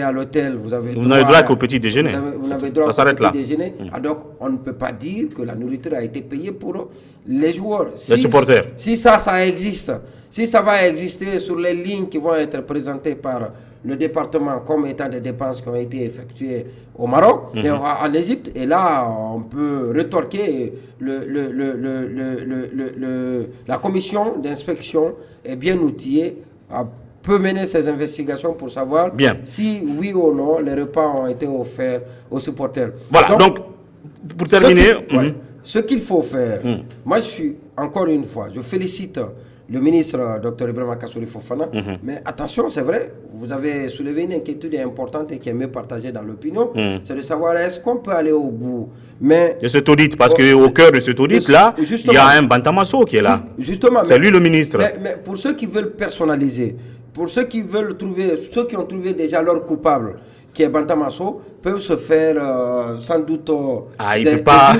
à l'hôtel, vous avez droit qu'au petit déjeuner. Vous n'avez droit au petit déjeuner. Donc, on ne peut pas dire que la nourriture a été payée pour les joueurs. Les supporters. Si ça existe, si ça va exister sur les lignes qui vont être présentées par le département comme étant des dépenses qui ont été effectuées au Maroc et en Égypte, et là on peut rétorquer la commission d'inspection est bien outillée, peut mener ses investigations pour savoir si oui ou non les repas ont été offerts aux supporters. Voilà, donc pour terminer, ce qu'il faut faire, moi encore une fois, je félicite le ministre Dr Ibrahima Kassory Fofana, mais attention, c'est vrai, vous avez soulevé une inquiétude importante et qui est mieux partagée dans l'opinion, c'est de savoir est-ce qu'on peut aller au bout. Mais de cet audit, parce qu'au cœur de cet audit là, il y a un Bantamasso qui est là. Justement, c'est lui le ministre. Mais pour ceux qui veulent personnaliser, pour ceux qui veulent trouver, ceux qui ont trouvé déjà leur coupable, qui est Bantamasso, peuvent se faire sans doute... il ne peut pas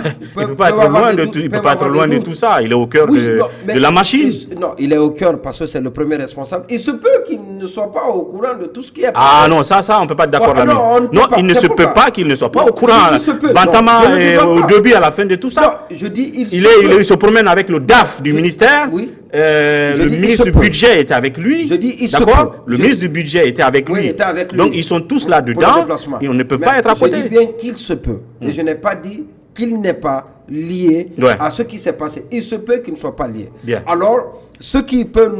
être loin de tout ça. Il est au cœur de la machine. Non, il est au cœur parce que c'est le premier responsable. Il se peut qu'il ne soit pas au courant de tout ce qui est... Non, ça on ne peut pas être d'accord là-dessus. Non, il ne se peut pas qu'il ne soit pas au courant. Bantama est au début, à la fin de tout ça. Non, je dis, il se promène avec le DAF du ministère. Oui. Le ministre du budget était avec lui. Je dis, d'accord. Le ministre du budget était avec lui. Donc ils sont tous là-dedans et on ne peut pas être à côté. Je dis bien qu'il se peut. Et je n'ai pas dit qu'il n'est pas lié à ce qui s'est passé. Il se peut qu'il ne soit pas lié. Alors, ce qui peut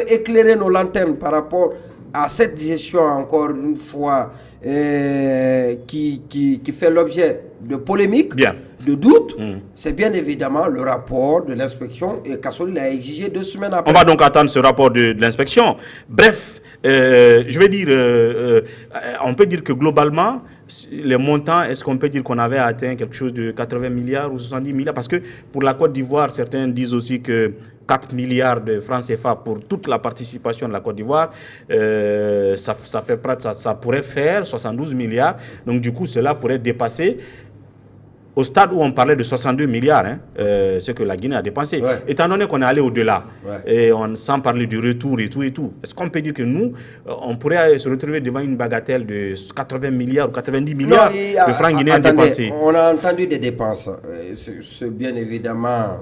éclairer nos lanternes par rapport à cette gestion, encore une fois, qui fait l'objet de polémiques, de doutes, c'est bien évidemment le rapport de l'inspection, et Kassory l'a exigé 2 semaines après. On va donc attendre ce rapport de l'inspection. Bref, je vais dire, on peut dire que globalement, les montants, est-ce qu'on peut dire qu'on avait atteint quelque chose de 80 milliards ou 70 milliards? Parce que pour la Côte d'Ivoire, certains disent aussi que 4 milliards de francs CFA pour toute la participation de la Côte d'Ivoire, ça pourrait faire 72 milliards. Donc du coup, cela pourrait dépasser au stade où on parlait de 62 milliards, ce que la Guinée a dépensé. Étant donné qu'on est allé au-delà, et sans parler du retour et tout, est-ce qu'on peut dire que nous, on pourrait se retrouver devant une bagatelle de 80 milliards ou 90 milliards de francs guinéens dépensés? On a entendu des dépenses, c'est bien évidemment...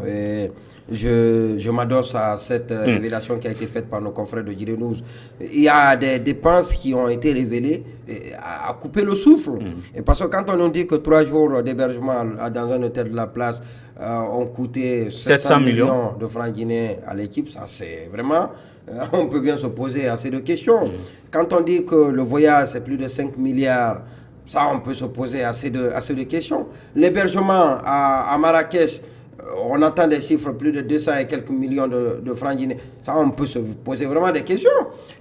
Je m'adosse à cette révélation qui a été faite par nos confrères de Direct News. Il y a des dépenses qui ont été révélées à couper le souffle. Et parce que quand on nous dit que 3 jours d'hébergement dans un hôtel de la place ont coûté 700 millions de francs guinéens à l'équipe, ça c'est vraiment... on peut bien se poser assez de questions. Quand on dit que le voyage c'est plus de 5 milliards, ça on peut se poser assez de questions. L'hébergement à Marrakech, on entend des chiffres, plus de 200 et quelques millions de francs guinéens. Ça, on peut se poser vraiment des questions.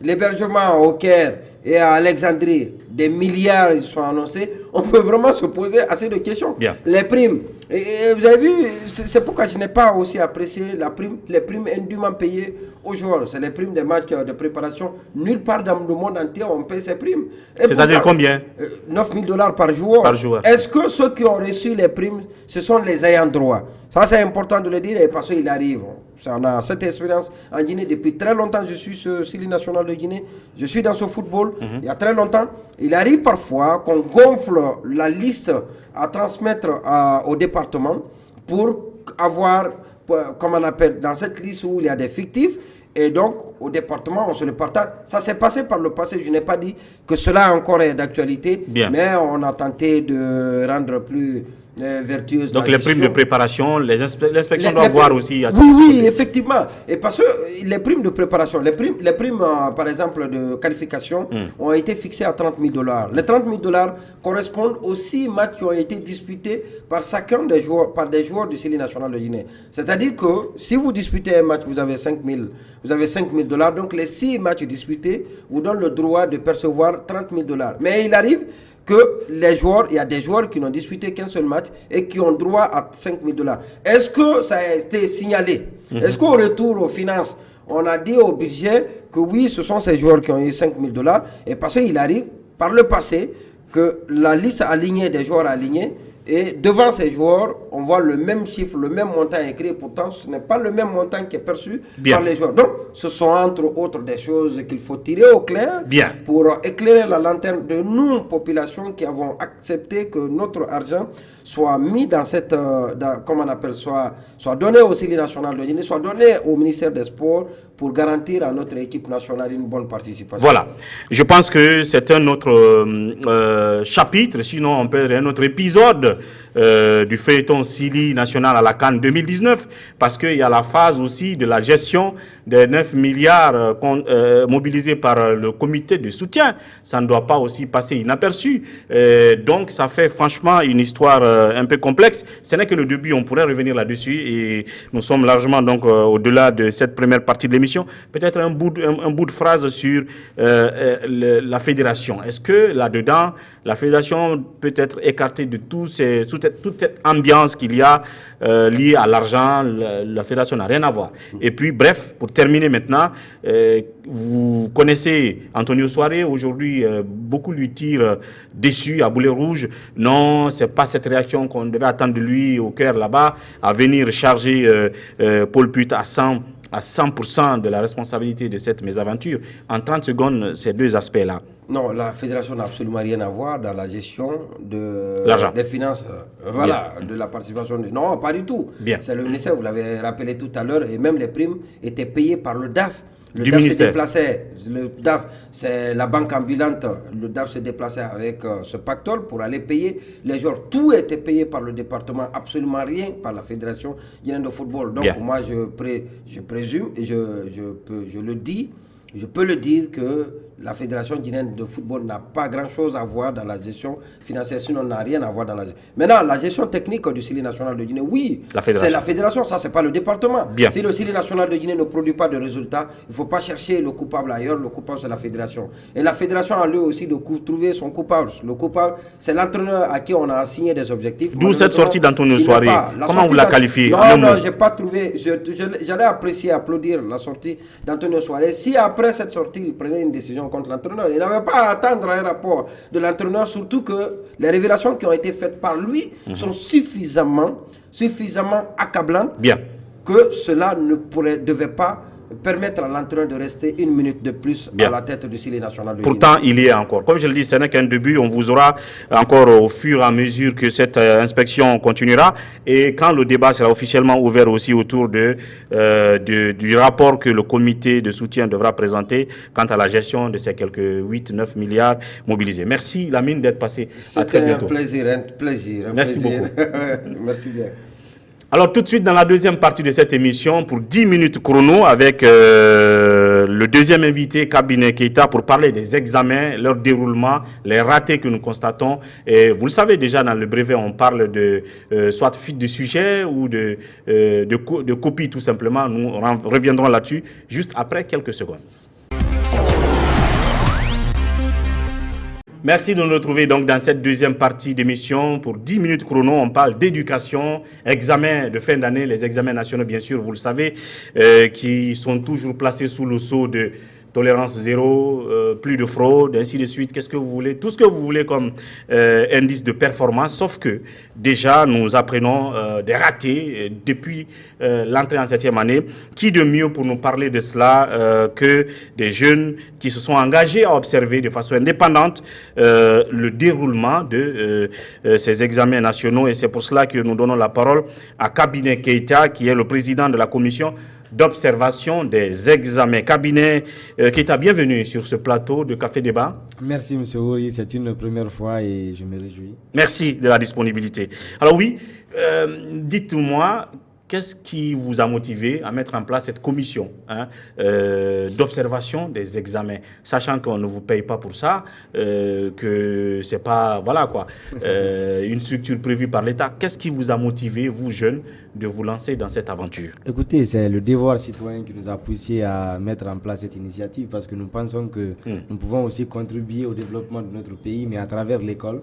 L'hébergement au Caire et à Alexandrie, des milliards ils sont annoncés. On peut vraiment se poser assez de questions. Les primes. Et vous avez vu, c'est pourquoi je n'ai pas aussi apprécié les primes indûment payées aux joueurs. C'est les primes des matchs de préparation. Nulle part dans le monde entier on paye ces primes. C'est-à-dire combien? 9 000 $ par joueur. Est-ce que ceux qui ont reçu les primes, ce sont les ayants droit? Ça c'est important de le dire, et parce qu'il arrive. On a cette expérience en Guinée depuis très longtemps. Je suis sur Syli national de Guinée, je suis dans ce football il y a très longtemps. Il arrive parfois qu'on gonfle la liste à transmettre au département pour avoir, comme on appelle, dans cette liste où il y a des fictifs. Et donc, au département, on se le partage. Ça s'est passé par le passé. Je n'ai pas dit que cela encore est d'actualité, mais on a tenté de rendre plus vertueuse. Donc les primes de préparation, l'inspection doit voir aussi. Oui, effectivement. Et parce que les primes de préparation, les primes par exemple de qualification ont été fixées à 30 000 $. Les 30 000 $ correspondent aux 6 matchs qui ont été disputés par chacun des joueurs, par des joueurs du Syli national de Guinée. C'est-à-dire que si vous disputez un match, vous avez 5 000 $. Donc les 6 matchs disputés vous donnent le droit de percevoir 30 000 $. Mais il arrive que les joueurs, il y a des joueurs qui n'ont disputé qu'un seul match et qui ont droit à 5 000 $. Est-ce que ça a été signalé? Est-ce qu'au retour aux finances, on a dit au budget que oui, ce sont ces joueurs qui ont eu 5 000 $? Et parce qu'il arrive, par le passé, que la liste alignée des joueurs alignés, et devant ces joueurs, on voit le même chiffre, le même montant écrit, pourtant ce n'est pas le même montant qui est perçu par les joueurs. Donc, ce sont entre autres des choses qu'il faut tirer au clair pour éclairer la lanterne de nous, population, qui avons accepté que notre argent soit mis dans cette, comment on appelle, soit donné au Syli national de Guinée, soit donné au ministère des Sports pour garantir à notre équipe nationale une bonne participation. Voilà. Je pense que c'est un autre chapitre, sinon on peut un autre épisode du feuilleton Syli national à la CAN 2019, parce qu'il y a la phase aussi de la gestion des 9 milliards mobilisés par le comité de soutien. Ça ne doit pas aussi passer inaperçu. Donc ça fait franchement une histoire un peu complexe. Ce n'est que le début, on pourrait revenir là-dessus, et nous sommes largement donc au-delà de cette première partie de l'émission. Peut-être un bout de phrase sur la fédération. Est-ce que là-dedans, la fédération peut être écartée de toute cette ambiance qu'il y a liée à l'argent? La fédération n'a rien à voir. Et puis, bref, pour terminer maintenant, vous connaissez Antonio Soare. Aujourd'hui, beaucoup lui tirent dessus à boulet rouge. Non, c'est pas cette réaction qu'on devait attendre de lui au cœur là-bas, à venir charger Paul Put à 100% de la responsabilité de cette mésaventure. En 30 secondes, ces deux aspects-là. Non, la fédération n'a absolument rien à voir dans la gestion des finances, de la participation. Non, pas du tout. C'est le ministère, vous l'avez rappelé tout à l'heure, et même les primes étaient payées par le DAF. Le DAF se déplaçait, le DAF, c'est la banque ambulante, le DAF se déplaçait avec ce pactole pour aller payer les joueurs. Tout était payé par le département, absolument rien par la fédération guinéenne de football. Donc moi je présume, et je peux le dire que la fédération guinéenne de football n'a pas grand-chose à voir dans la gestion financière, sinon n'a rien à voir dans la gestion. Maintenant, la gestion technique du Syli national de Guinée, oui, c'est la fédération, ça c'est pas le département. Si le Syli national de Guinée ne produit pas de résultats, il ne faut pas chercher le coupable ailleurs, le coupable c'est la fédération. Et la fédération a lieu aussi de trouver son coupable. Le coupable, c'est l'entraîneur à qui on a assigné des objectifs. D'où cette sortie d'Antonio Soare. Comment vous la qualifiez? Non, j'ai pas trouvé, j'allais apprécier, applaudir la sortie d'Antonio Soare. Si après cette sortie, il prenait une décision contre l'entraîneur, il n'avait pas à attendre un rapport de l'entraîneur, surtout que les révélations qui ont été faites par lui sont suffisamment accablantes que cela ne devait pas permettre à l'entraîneur de rester une minute de plus à la tête du Syli national de Guinée. Pourtant, il y est encore. Comme je le dis, ce n'est qu'un début. On vous aura encore au fur et à mesure que cette inspection continuera. Et quand le débat sera officiellement ouvert aussi autour du rapport que le comité de soutien devra présenter quant à la gestion de ces quelques 8-9 milliards mobilisés. Merci Lamine d'être passé. À très bientôt. C'était un plaisir. Merci beaucoup. Merci bien. Alors tout de suite dans la deuxième partie de cette émission pour 10 minutes chrono avec le deuxième invité, Kabinet Keita, pour parler des examens, leur déroulement, les ratés que nous constatons. Et vous le savez déjà, dans le brevet on parle de soit fuite de sujet ou de copie tout simplement. Nous reviendrons là-dessus juste après quelques secondes. Merci de nous retrouver donc dans cette deuxième partie d'émission. Pour 10 minutes chrono, on parle d'éducation, examens de fin d'année, les examens nationaux bien sûr, vous le savez, qui sont toujours placés sous le sceau de tolérance zéro, plus de fraude, ainsi de suite, qu'est-ce que vous voulez, tout ce que vous voulez comme indice de performance, sauf que déjà nous apprenons des ratés depuis l'entrée en 7e année. Qui de mieux pour nous parler de cela que des jeunes qui se sont engagés à observer de façon indépendante le déroulement de ces examens nationaux, et c'est pour cela que nous donnons la parole à Kabinet Keita, qui est le président de la commission d'observation des examens. Kabinet Keita, bienvenue sur ce plateau de Café Débat. Merci M. Ouri, c'est une première fois et je me réjouis. Merci de la disponibilité. Alors oui, dites-moi, qu'est-ce qui vous a motivé à mettre en place cette commission d'observation des examens, sachant qu'on ne vous paye pas pour ça, que c'est pas, voilà quoi, une structure prévue par l'État. Qu'est-ce qui vous a motivé, vous jeunes, de vous lancer dans cette aventure? Écoutez, c'est le devoir citoyen qui nous a poussé à mettre en place cette initiative, parce que nous pensons que nous pouvons aussi contribuer au développement de notre pays, mais à travers l'école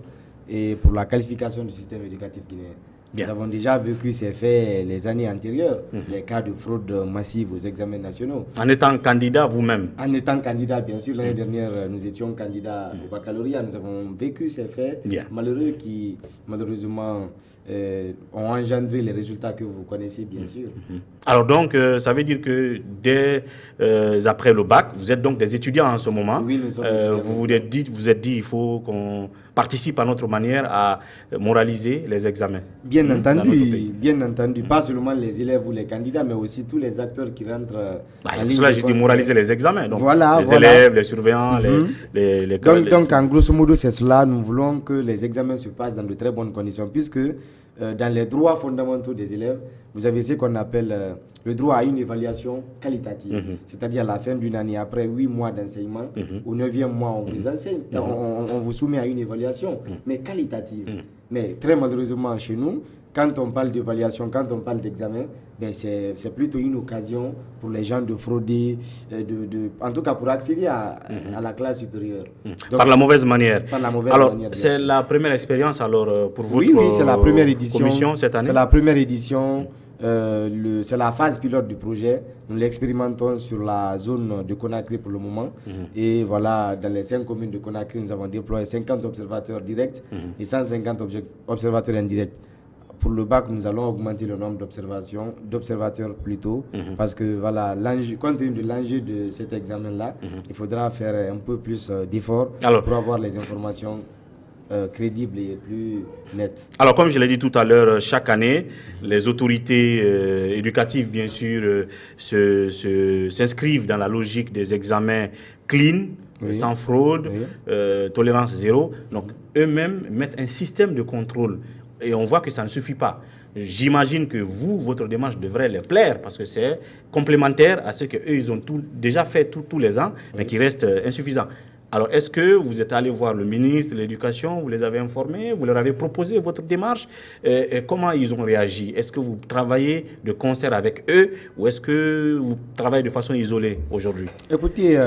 et pour la qualification du système éducatif guinéen. Bien. Nous avons déjà vécu ces faits les années antérieures, les cas de fraude massive aux examens nationaux. En étant candidat vous-même? En étant candidat, bien sûr, l'année dernière, nous étions candidats au baccalauréat. Nous avons vécu ces faits malheureux qui, malheureusement, ont engendré les résultats que vous connaissez, bien sûr. Alors donc, ça veut dire que dès après le bac, vous êtes donc des étudiants en ce moment. Oui, nous sommes vous vous êtes dit, il faut qu'on participe à notre manière à moraliser les examens. Bien entendu, pas seulement les élèves ou les candidats, mais aussi tous les acteurs qui rentrent. Cela, j'ai dit moraliser les examens. Donc, voilà, les élèves, les surveillants, les donc, en grosso modo, c'est cela. Nous voulons que les examens se passent dans de très bonnes conditions, puisque dans les droits fondamentaux des élèves, vous avez ce qu'on appelle le droit à une évaluation qualitative. C'est-à-dire à la fin d'une année, après 8 mois d'enseignement, au 9e mois, on vous enseigne, on vous soumet à une évaluation, mais qualitative. Mais très malheureusement, chez nous, quand on parle d'évaluation, quand on parle d'examen, ben c'est plutôt une occasion pour les gens de frauder, en tout cas pour accéder à la classe supérieure. Donc, par la mauvaise manière. Par la mauvaise alors, manière. c'est la première expérience alors pour votre oui, c'est la première édition, commission cette année? C'est la première édition, c'est la phase pilote du projet. Nous l'expérimentons sur la zone de Conakry pour le moment. Et voilà, dans les 5 communes de Conakry, nous avons déployé 50 observateurs directs et 150 observateurs indirects. Pour le bac, nous allons augmenter le nombre d'observateurs plutôt, parce que voilà, compte tenu de l'enjeu de cet examen-là, il faudra faire un peu plus d'efforts pour avoir les informations crédibles et plus nettes. Alors, comme je l'ai dit tout à l'heure, chaque année, les autorités éducatives, bien sûr, s'inscrivent dans la logique des examens clean, sans fraude, tolérance zéro. Donc, eux-mêmes mettent un système de contrôle. Et on voit que ça ne suffit pas. J'imagine que vous, votre démarche devrait les plaire parce que c'est complémentaire à ce qu'eux, ils ont déjà fait tous les ans, mais qui reste insuffisant. Alors, est-ce que vous êtes allé voir le ministre de l'Éducation, vous les avez informés, vous leur avez proposé votre démarche, et comment ils ont réagi? Est-ce que vous travaillez de concert avec eux ou est-ce que vous travaillez de façon isolée aujourd'hui? Écoutez,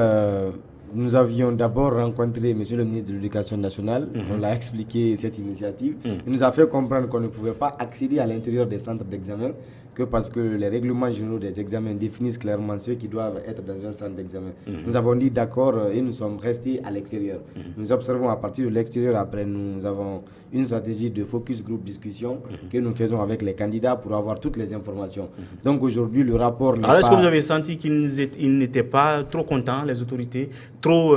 nous avions d'abord rencontré M. le ministre de l'Éducation nationale, on l'a expliqué cette initiative, il nous a fait comprendre qu'on ne pouvait pas accéder à l'intérieur des centres d'examen que parce que les règlements généraux des examens définissent clairement ceux qui doivent être dans un centre d'examen. Nous avons dit d'accord et nous sommes restés à l'extérieur. Nous observons à partir de l'extérieur, après nous avons une stratégie de focus group discussion que nous faisons avec les candidats pour avoir toutes les informations. Donc aujourd'hui le rapport n'est pas... Alors est-ce que vous avez senti qu'ils n'étaient pas trop contents, les autorités, trop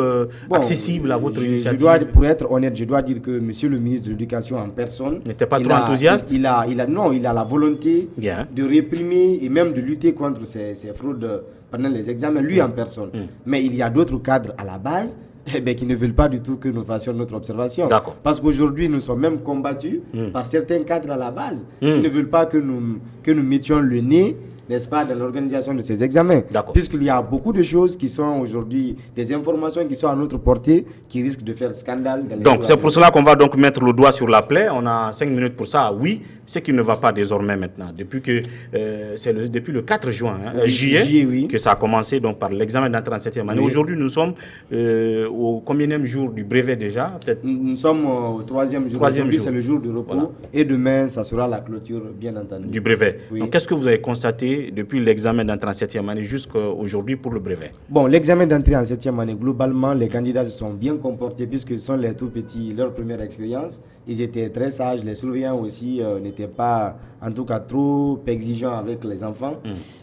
accessibles à votre initiative? Pour être honnête, je dois dire que M. le ministre de l'Éducation en personne... n'était pas trop enthousiaste? Il a la volonté de réprimer et même de lutter contre ces fraudes pendant les examens, lui en personne. Mais il y a d'autres cadres à la base qui ne veulent pas du tout que nous fassions notre observation. Parce qu'aujourd'hui, nous sommes même combattus par certains cadres à la base qui ne veulent pas que nous mettions le nez, n'est-ce pas, dans l'organisation de ces examens. Puisqu'il y a beaucoup de choses qui sont aujourd'hui, des informations qui sont à notre portée, qui risquent de faire scandale. Donc c'est pour cela qu'on va donc mettre le doigt sur la plaie. On a 5 minutes pour ça. Oui, ce qui ne va pas désormais maintenant. Depuis le 4 juin, juillet, que ça a commencé donc par l'examen d'entrée en 7e année. Aujourd'hui, nous sommes au combienième jour du brevet déjà? Nous sommes au 3e jour. Aujourd'hui, c'est le jour de repos. Et demain, ça sera la clôture, bien entendu. Du brevet. Donc qu'est-ce que vous avez constaté depuis l'examen d'entrée en 7e année jusqu'à aujourd'hui pour le brevet? Bon, l'examen d'entrée en 7e année, globalement, les candidats se sont bien comportés puisque ce sont les tout petits, leur première expérience. Ils étaient très sages, les surveillants aussi n'étaient pas, en tout cas, trop exigeants avec les enfants.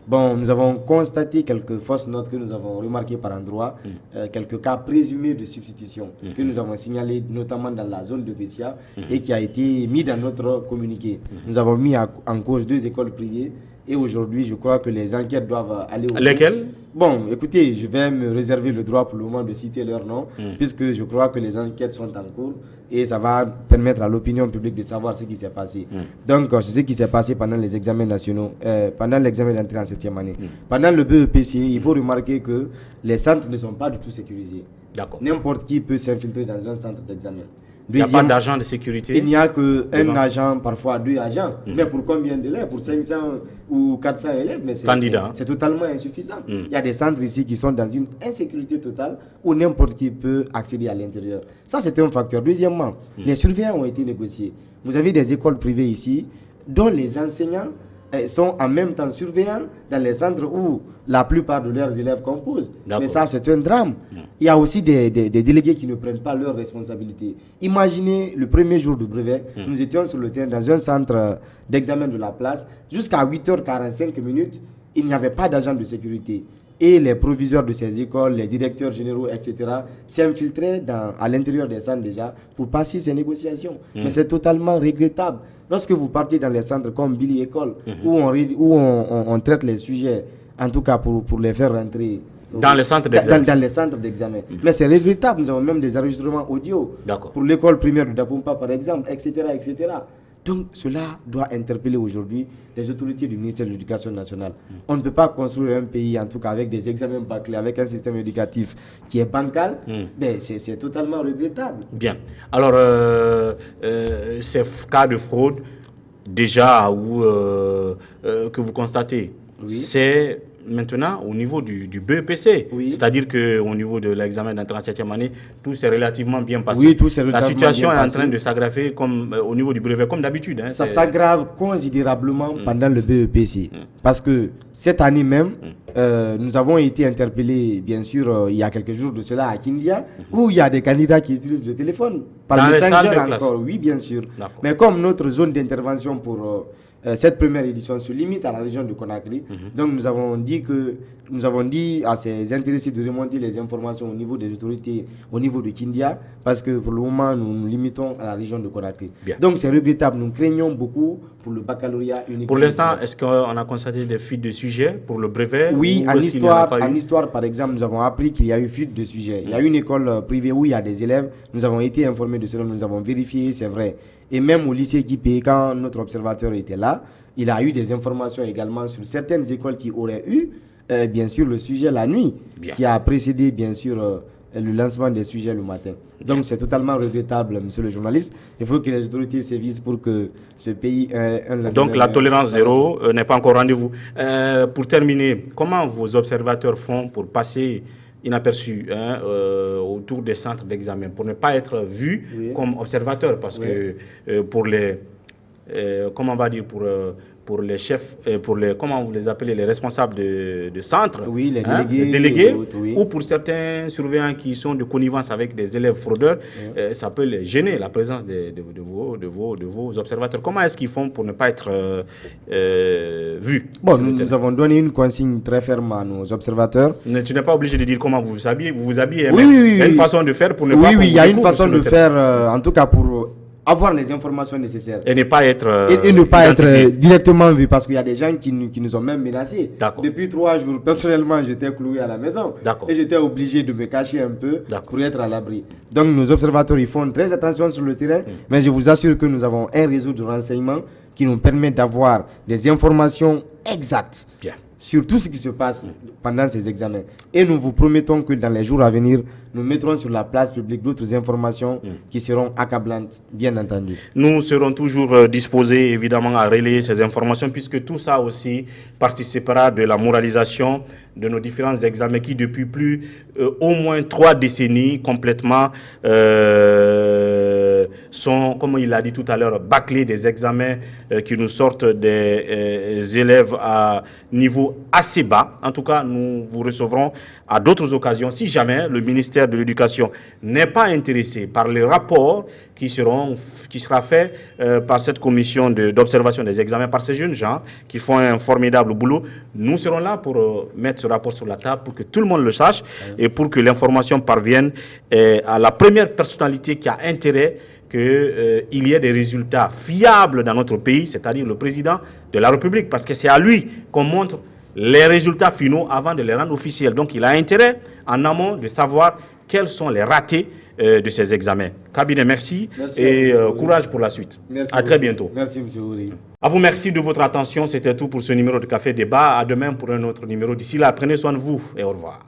Bon, nous avons constaté quelques fausses notes que nous avons remarquées par endroit, quelques cas présumés de substitution que nous avons signalés notamment dans la zone de Bessia et qui a été mis dans notre communiqué. Nous avons mis en cause 2 écoles privées. Et aujourd'hui, je crois que les enquêtes doivent aller au bout. Lesquelles? Bon, écoutez, je vais me réserver le droit pour le moment de citer leur nom, puisque je crois que les enquêtes sont en cours et ça va permettre à l'opinion publique de savoir ce qui s'est passé. Donc, c'est ce qui s'est passé pendant les examens nationaux, pendant l'examen d'entrée en 7e année. Pendant le BEPCI, il faut remarquer que les centres ne sont pas du tout sécurisés. N'importe qui peut s'infiltrer dans un centre d'examen. Il n'y a pas d'agent de sécurité? Il n'y a qu'un agent, parfois 2 agents. Mais pour combien d'élèves? Pour 500 ou 400 élèves? Mais c'est totalement insuffisant. Il y a des centres ici qui sont dans une insécurité totale où n'importe qui peut accéder à l'intérieur. Ça, c'est un facteur. Deuxièmement, les surveillants ont été négociés. Vous avez des écoles privées ici dont les enseignants sont en même temps surveillants dans les centres où la plupart de leurs élèves composent. Mais ça, c'est un drame. Il y a aussi des délégués qui ne prennent pas leurs responsabilités. Imaginez le premier jour du brevet, nous étions sur le terrain dans un centre d'examen de la place. Jusqu'à 8h45, il n'y avait pas d'agent de sécurité. Et les proviseurs de ces écoles, les directeurs généraux, etc., s'infiltraient à l'intérieur des centres déjà pour passer ces négociations. Mais c'est totalement regrettable. Lorsque vous partez dans les centres comme Billy École, où on traite les sujets, en tout cas pour les faire rentrer dans les centres d'examen. Dans les centres d'examen. Mais c'est regrettable, nous avons même des enregistrements audio pour l'école primaire de Dapumpa, par exemple, etc., etc. Donc cela doit interpeller aujourd'hui les autorités du ministère de l'Éducation nationale. On ne peut pas construire un pays, en tout cas avec des examens bâclés, avec un système éducatif qui est bancal, mais c'est totalement regrettable. Bien. Alors, ces cas de fraude, déjà, que vous constatez, c'est maintenant au niveau du BEPC, c'est-à-dire qu'au niveau de l'examen d'entrée en 7e année, tout s'est relativement bien passé. Oui, tout s'est relativement bien passé. La situation est en train de s'aggraver comme au niveau du brevet, comme d'habitude. Hein, ça s'aggrave considérablement pendant le BEPC. Parce que cette année même, nous avons été interpellés, bien sûr, il y a quelques jours de cela à Kindia, où il y a des candidats qui utilisent le téléphone. Par le Messenger encore, oui, bien sûr. Mais comme notre zone d'intervention pour cette première édition se limite à la région de Conakry, donc nous avons dit à ces intéressés de remonter les informations au niveau des autorités, au niveau de Kindia, parce que pour le moment nous nous limitons à la région de Conakry. Donc c'est regrettable, nous craignons beaucoup pour le baccalauréat unique. Pour l'instant, est-ce qu'on a constaté des fuites de sujets pour le brevet? Oui, en histoire par exemple, nous avons appris qu'il y a eu fuite de sujets. Il y a une école privée où il y a des élèves, nous avons été informés de cela, nous avons vérifié, c'est vrai. Et même au lycée Guipé, quand notre observateur était là, il a eu des informations également sur certaines écoles qui auraient eu, bien sûr, le sujet la nuit, qui a précédé, bien sûr, le lancement des sujets le matin. Donc c'est totalement regrettable, monsieur le journaliste. Il faut que les autorités sévissent pour que ce pays... Donc la tolérance zéro n'est pas encore rendez-vous. Pour terminer, comment vos observateurs font pour passer inaperçu autour des centres d'examen, pour ne pas être vus comme observateurs, parce que pour les comment on va dire, pour les chefs, comment vous les appelez, les responsables de centre, les délégués ou pour certains surveillants qui sont de connivence avec des élèves fraudeurs, ça peut les gêner, la présence de vos observateurs. Comment est-ce qu'ils font pour ne pas être vus? Bon, nous avons donné une consigne très ferme à nos observateurs. Tu n'es pas obligé de dire comment vous vous habillez. Vous vous habillez. Oui, il y a une façon de faire pour ne pas... Oui, il y a une façon de faire, en tout cas pour avoir les informations nécessaires. Et ne pas être... et ne pas être directement vu, parce qu'il y a des gens qui nous ont même menacés. Depuis 3 jours, personnellement, j'étais cloué à la maison. Et j'étais obligé de me cacher un peu pour être à l'abri. Donc nos observateurs, ils font très attention sur le terrain, mais je vous assure que nous avons un réseau de renseignements qui nous permet d'avoir des informations exactes sur tout ce qui se passe pendant ces examens. Et nous vous promettons que dans les jours à venir, nous mettrons sur la place publique d'autres informations qui seront accablantes, bien entendu. Nous serons toujours disposés, évidemment, à relayer ces informations, puisque tout ça aussi participera de la moralisation de nos différents examens qui, depuis plus au moins 3 décennies, complètement sont, comme il l'a dit tout à l'heure, bâclés, des examens qui nous sortent des élèves à niveau assez bas. En tout cas, nous vous recevrons à d'autres occasions, si jamais le ministère de l'Éducation n'est pas intéressé par les rapports qui sera fait par cette commission d'observation des examens, par ces jeunes gens qui font un formidable boulot. Nous serons là pour mettre ce rapport sur la table, pour que tout le monde le sache et pour que l'information parvienne à la première personnalité qui a intérêt qu'il y ait des résultats fiables dans notre pays, c'est-à-dire le président de la République, parce que c'est à lui qu'on montre les résultats finaux avant de les rendre officiels. Donc il a intérêt en amont de savoir quels sont les ratés de ces examens. Cabinet, merci et courage pour la suite. Merci à très bientôt. Merci, M. Ouri. À vous, merci de votre attention. C'était tout pour ce numéro de Café Débat. À demain pour un autre numéro. D'ici là, prenez soin de vous et au revoir.